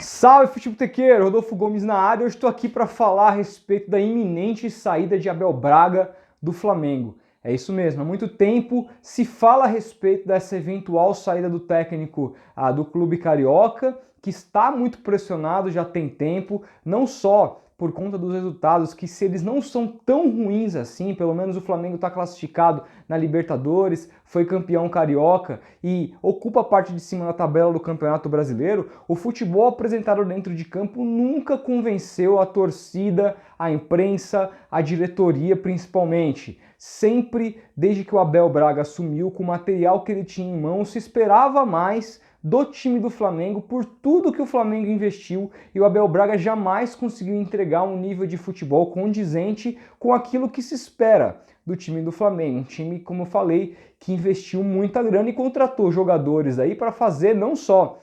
Salve, futebotequeiro! Rodolfo Gomes na área. Hoje estou aqui para falar a respeito da iminente saída de Abel Braga do Flamengo. É isso mesmo, há muito tempo se fala a respeito dessa eventual saída do técnico do clube carioca, que está muito pressionado já tem tempo, não só por conta dos resultados, que se eles não são tão ruins assim, pelo menos o Flamengo está classificado na Libertadores, foi campeão carioca e ocupa a parte de cima da tabela do Campeonato Brasileiro, o futebol apresentado dentro de campo nunca convenceu a torcida, a imprensa, a diretoria principalmente. Sempre, desde que o Abel Braga assumiu, com o material que ele tinha em mãos, se esperava mais do time do Flamengo por tudo que o Flamengo investiu, e o Abel Braga jamais conseguiu entregar um nível de futebol condizente com aquilo que se espera do time do Flamengo. Um time, como eu falei, que investiu muita grana e contratou jogadores aí para fazer não só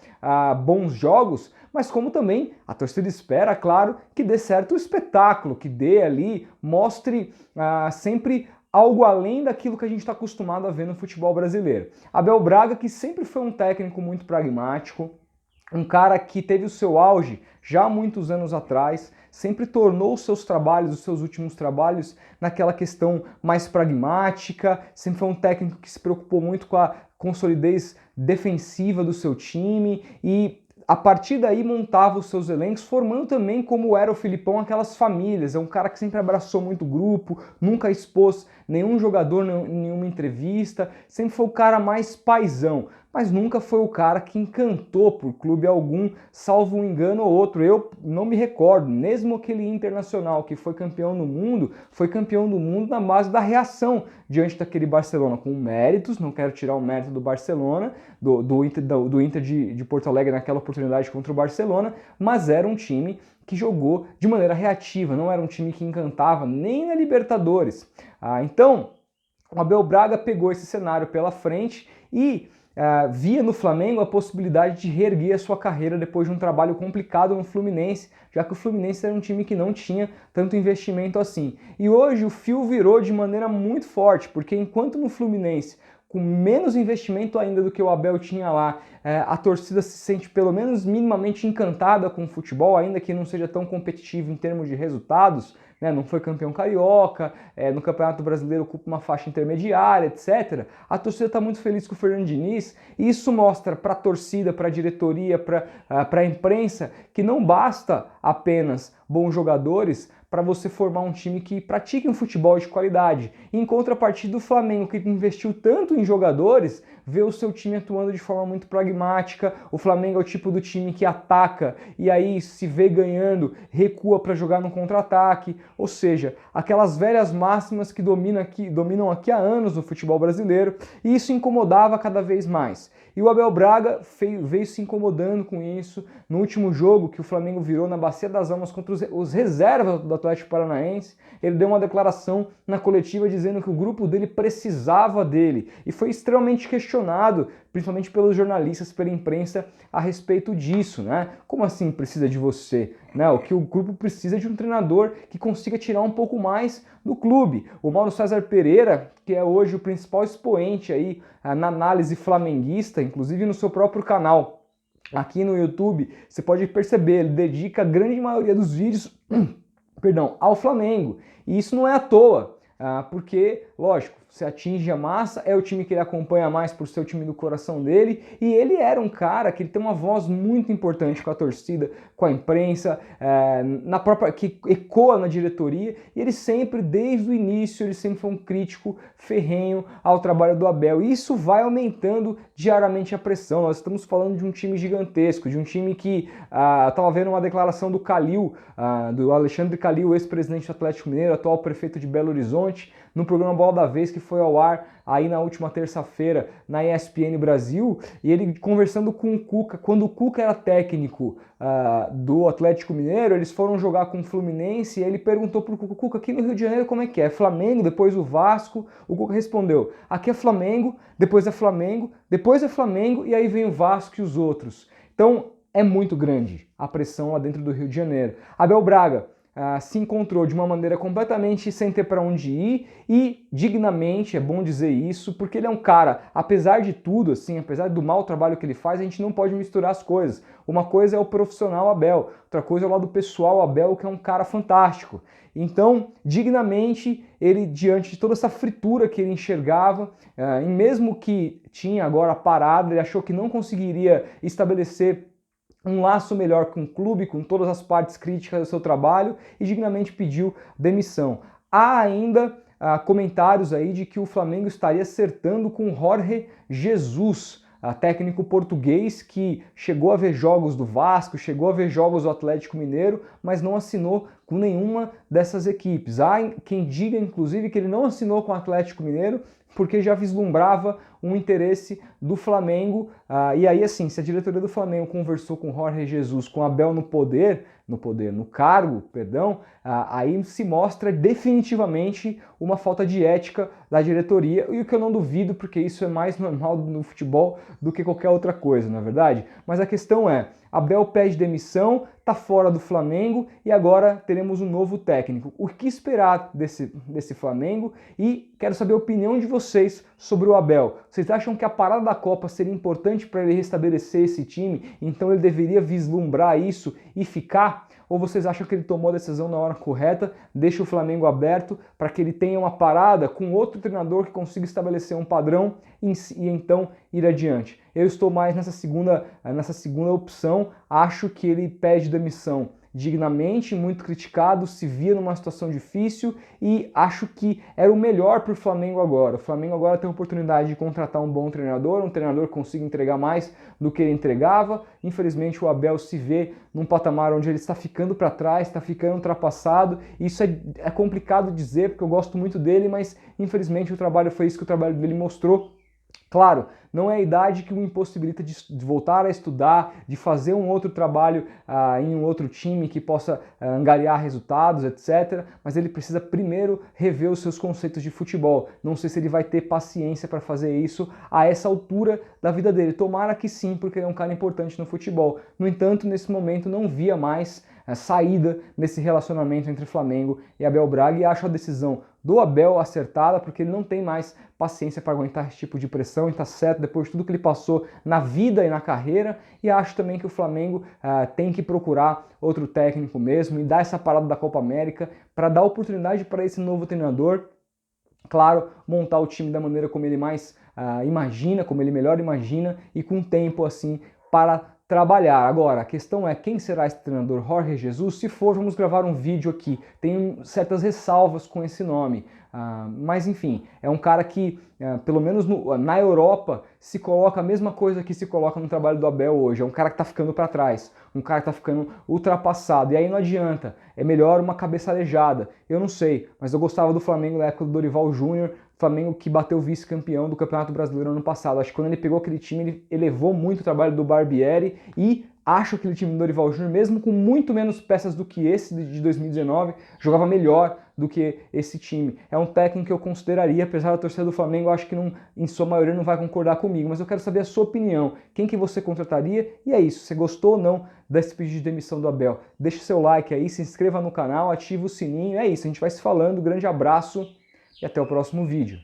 bons jogos, mas como também a torcida espera, claro, que dê certo o espetáculo, que dê ali, mostre sempre algo além daquilo que a gente está acostumado a ver no futebol brasileiro. Abel Braga, que sempre foi um técnico muito pragmático, um cara que teve o seu auge já há muitos anos atrás, sempre tornou os seus trabalhos, os seus últimos trabalhos, naquela questão mais pragmática, sempre foi um técnico que se preocupou muito com a solidez defensiva do seu time e a partir daí montava os seus elencos, formando também, como era o Filipão, aquelas famílias. É um cara que sempre abraçou muito o grupo, nunca expôs nenhum jogador em nenhuma entrevista, sempre foi o cara mais paizão, mas nunca foi o cara que encantou por clube algum, salvo um engano ou outro. Eu não me recordo, mesmo aquele Internacional que foi campeão do mundo na base da reação diante daquele Barcelona, com méritos, não quero tirar o mérito do Barcelona, do Inter de Porto Alegre naquela oportunidade contra o Barcelona, mas era um time que jogou de maneira reativa, não era um time que encantava nem na Libertadores. Então, o Abel Braga pegou esse cenário pela frente e via no Flamengo a possibilidade de reerguer a sua carreira depois de um trabalho complicado no Fluminense, já que o Fluminense era um time que não tinha tanto investimento assim. E hoje o fio virou de maneira muito forte, porque enquanto no Fluminense, com menos investimento ainda do que o Abel tinha lá, a torcida se sente pelo menos minimamente encantada com o futebol, ainda que não seja tão competitivo em termos de resultados, né? Não foi campeão carioca, no Campeonato Brasileiro ocupa uma faixa intermediária, etc. A torcida está muito feliz com o Fernando Diniz e isso mostra para a torcida, para a diretoria, para a imprensa que não basta apenas bons jogadores para você formar um time que pratique um futebol de qualidade. Em contrapartida, o Flamengo, que investiu tanto em jogadores, vê o seu time atuando de forma muito pragmática. O Flamengo é o tipo do time que ataca e aí se vê ganhando, recua para jogar no contra-ataque. Ou seja, aquelas velhas máximas que dominam aqui há anos no futebol brasileiro, e isso incomodava cada vez mais. E o Abel Braga veio se incomodando com isso. No último jogo que o Flamengo virou na Bacia das Almas contra os reservas do Atlético Paranaense, ele deu uma declaração na coletiva dizendo que o grupo dele precisava dele e foi extremamente questionado, principalmente pelos jornalistas, pela imprensa, a respeito disso, né? Como assim precisa de você? Né? O que o grupo precisa é de um treinador que consiga tirar um pouco mais do clube. O Mauro César Pereira, que é hoje o principal expoente aí na análise flamenguista, inclusive no seu próprio canal aqui no YouTube, você pode perceber, ele dedica a grande maioria dos vídeos ao Flamengo. E isso não é à toa, porque, lógico, você atinge a massa, é o time que ele acompanha mais por ser o time do coração dele, e ele era um cara que ele tem uma voz muito importante com a torcida, com a imprensa, que ecoa na diretoria, e ele sempre, desde o início, ele sempre foi um crítico ferrenho ao trabalho do Abel, e isso vai aumentando diariamente a pressão. Nós estamos falando de um time gigantesco, de um time que, estava vendo uma declaração do Calil, do Alexandre Calil, ex-presidente do Atlético Mineiro, atual prefeito de Belo Horizonte, no programa Bola da Vez, que foi ao ar aí na última terça-feira na ESPN Brasil, e ele conversando com o Cuca, quando o Cuca era técnico do Atlético Mineiro, eles foram jogar com o Fluminense, e ele perguntou pro Cuca, aqui no Rio de Janeiro como é que é? Flamengo, depois o Vasco? O Cuca respondeu, aqui é Flamengo, depois é Flamengo, e aí vem o Vasco e os outros. Então, é muito grande a pressão lá dentro do Rio de Janeiro. Abel Braga se encontrou de uma maneira completamente sem ter para onde ir e dignamente, é bom dizer isso, porque ele é um cara, apesar de tudo, assim, apesar do mau trabalho que ele faz, a gente não pode misturar as coisas. Uma coisa é o profissional Abel, outra coisa é o lado pessoal Abel, que é um cara fantástico. Então, dignamente, ele, diante de toda essa fritura que ele enxergava, e mesmo que tinha agora parado, ele achou que não conseguiria estabelecer um laço melhor com o clube, com todas as partes críticas do seu trabalho, e dignamente pediu demissão. Há ainda comentários aí de que o Flamengo estaria acertando com Jorge Jesus, técnico português que chegou a ver jogos do Vasco, chegou a ver jogos do Atlético Mineiro, mas não assinou com nenhuma dessas equipes. Há quem diga, inclusive, que ele não assinou com o Atlético Mineiro porque já vislumbrava um interesse do Flamengo. E aí, assim, se a diretoria do Flamengo conversou com Jorge Jesus, com Abel no cargo, aí se mostra definitivamente uma falta de ética da diretoria, e o que eu não duvido, porque isso é mais normal no futebol do que qualquer outra coisa, não é verdade? Mas a questão é, Abel pede demissão, está fora do Flamengo e agora teremos um novo técnico. O que esperar desse Flamengo? E quero saber a opinião de vocês sobre o Abel. Vocês acham que a parada da Copa seria importante para ele restabelecer esse time, então ele deveria vislumbrar isso e ficar? Ou vocês acham que ele tomou a decisão na hora correta, deixa o Flamengo aberto para que ele tenha uma parada com outro treinador que consiga estabelecer um padrão e então ir adiante? Eu estou mais nessa segunda opção, acho que ele pede demissão dignamente, muito criticado, se via numa situação difícil e acho que era o melhor para o Flamengo agora. O Flamengo agora tem a oportunidade de contratar um bom treinador, um treinador que consiga entregar mais do que ele entregava. Infelizmente o Abel se vê num patamar onde ele está ficando para trás, está ficando ultrapassado. Isso é complicado dizer porque eu gosto muito dele, mas infelizmente o trabalho foi isso que o trabalho dele mostrou. Claro, não é a idade que o impossibilita de voltar a estudar, de fazer um outro trabalho em um outro time que possa angariar resultados, etc. Mas ele precisa primeiro rever os seus conceitos de futebol. Não sei se ele vai ter paciência para fazer isso a essa altura da vida dele. Tomara que sim, porque ele é um cara importante no futebol. No entanto, nesse momento não via mais saída nesse relacionamento entre Flamengo e Abel Braga, e acho a decisão do Abel acertada, porque ele não tem mais paciência para aguentar esse tipo de pressão, e tá certo depois de tudo que ele passou na vida e na carreira, e acho também que o Flamengo tem que procurar outro técnico mesmo e dar essa parada da Copa América para dar oportunidade para esse novo treinador, claro, montar o time da maneira como ele mais imagina, como ele melhor imagina, e com tempo assim para trabalhar. Agora, a questão é quem será esse treinador? Jorge Jesus? Se for, vamos gravar um vídeo aqui. Tenho certas ressalvas com esse nome. Mas enfim, é um cara que, pelo menos na Europa, se coloca a mesma coisa que se coloca no trabalho do Abel hoje. É um cara que está ficando para trás, um cara que está ficando ultrapassado. E aí não adianta, é melhor uma cabeça arejada. Eu não sei, mas eu gostava do Flamengo na época do Dorival Júnior, Flamengo que bateu vice-campeão do Campeonato Brasileiro ano passado. Acho que quando ele pegou aquele time, ele elevou muito o trabalho do Barbieri, e acho que aquele time do Dorival Júnior, mesmo com muito menos peças do que esse de 2019, jogava melhor do que esse time. É um técnico que eu consideraria, apesar da torcida do Flamengo, eu acho que não, em sua maioria não vai concordar comigo, mas eu quero saber a sua opinião. Quem que você contrataria? E é isso, você gostou ou não desse pedido de demissão do Abel? Deixa seu like aí, se inscreva no canal, ativa o sininho, é isso, a gente vai se falando, grande abraço e até o próximo vídeo.